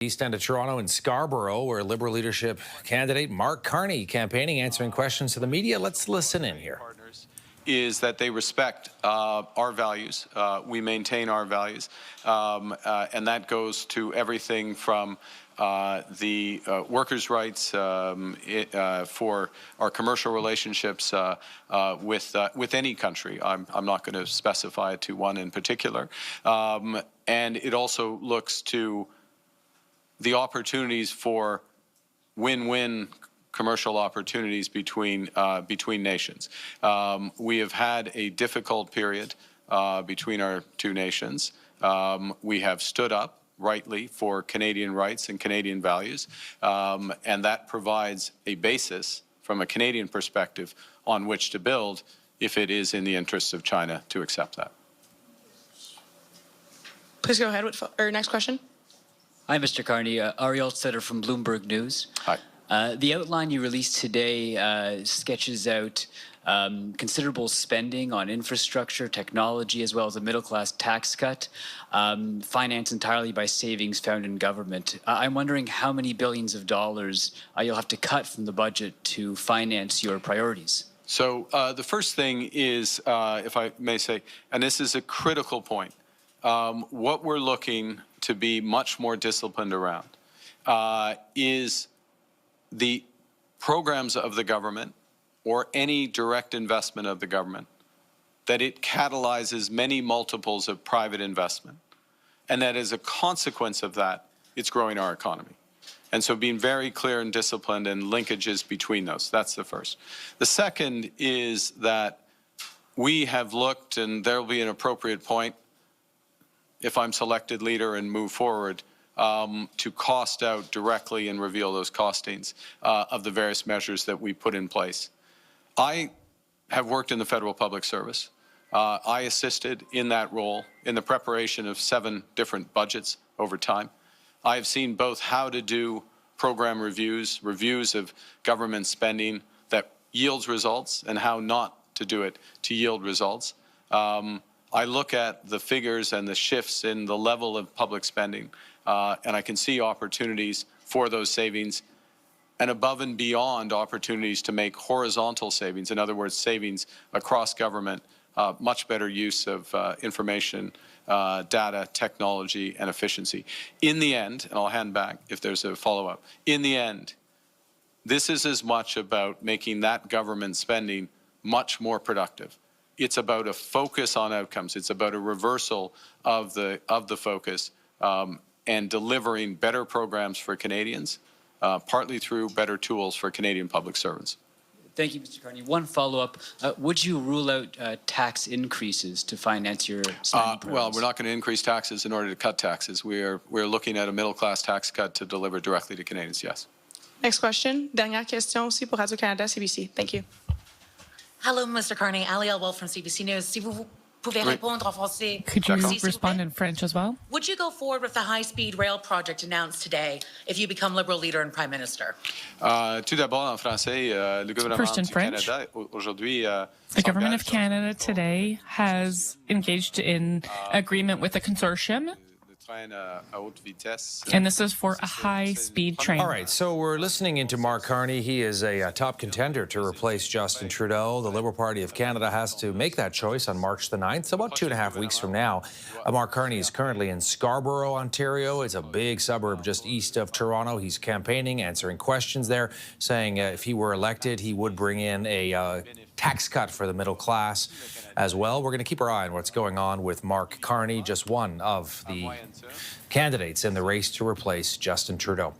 East end of Toronto in Scarborough, where Liberal leadership candidate Mark Carney campaigning, answering questions to the media. Let's listen in here. Is that they respect our values. We maintain our values. And that goes to everything from the workers' rights for our commercial relationships with any country. I'm not going to specify it to one in particular. And it also looks to the opportunities for win-win commercial opportunities between nations. We have had a difficult period between our two nations. We have stood up rightly for Canadian rights and Canadian values, and that provides a basis from a Canadian perspective on which to build if it is in the interests of China to accept that. Please go ahead with our next question. Hi, Mr. Carney. Ariel Sutter from Bloomberg News. Hi. The outline you released today sketches out considerable spending on infrastructure, technology, as well as a middle-class tax cut, financed entirely by savings found in government. I'm wondering how many billions of dollars you'll have to cut from the budget to finance your priorities. So the first thing is, if I may say, and this is a critical point, what we're looking to be much more disciplined around is the programs of the government or any direct investment of the government, that it catalyzes many multiples of private investment, and that as a consequence of that, it's growing our economy. And so being very clear and disciplined and linkages between those, that's the first. The second is that we have looked, and there will be an appropriate point if I'm selected leader and move forward, to cost out directly and reveal those costings of the various measures that we put in place. I have worked in the federal public service. I assisted in that role in the preparation of 7 different budgets over time. I have seen both how to do program reviews of government spending that yields results, and how not to do it to yield results. I look at the figures and the shifts in the level of public spending, and I can see opportunities for those savings, and above and beyond opportunities to make horizontal savings, in other words, savings across government, much better use of information, data, technology, and efficiency. In the end, and I'll hand back if there's a follow-up, in the end, this is as much about making that government spending much more productive. It's about a focus on outcomes. It's about a reversal of the focus and delivering better programs for Canadians, partly through better tools for Canadian public servants. Thank you, Mr. Carney. One follow-up. Would you rule out tax increases to finance your spending programs? Well, we're not going to increase taxes in order to cut taxes. We're looking at a middle-class tax cut to deliver directly to Canadians, yes. Next question. Dernière question aussi pour Radio-Canada, CBC. Thank you. Hello, Mr. Carney. Aliel Wolf from CBC News. Si vous pouvez répondre en français. Could you respond in French as well? Would you go forward with the high-speed rail project announced today if you become Liberal leader and Prime Minister? Tout d'abord, en français, le gouvernement du Canada aujourd'hui. The government of Canada today has engaged in agreement with a consortium, and this is for a high-speed train. All right, so we're listening into Mark Carney. He is a top contender to replace Justin Trudeau. The Liberal Party of Canada has to make that choice on March the 9th, so about 2.5 weeks from now. Mark Carney is currently in Scarborough, Ontario. It's a big suburb just east of Toronto. He's campaigning, answering questions there, saying if he were elected, he would bring in a tax cut for the middle class as well. We're going to keep our eye on what's going on with Mark Carney, just one of the candidates in the race to replace Justin Trudeau.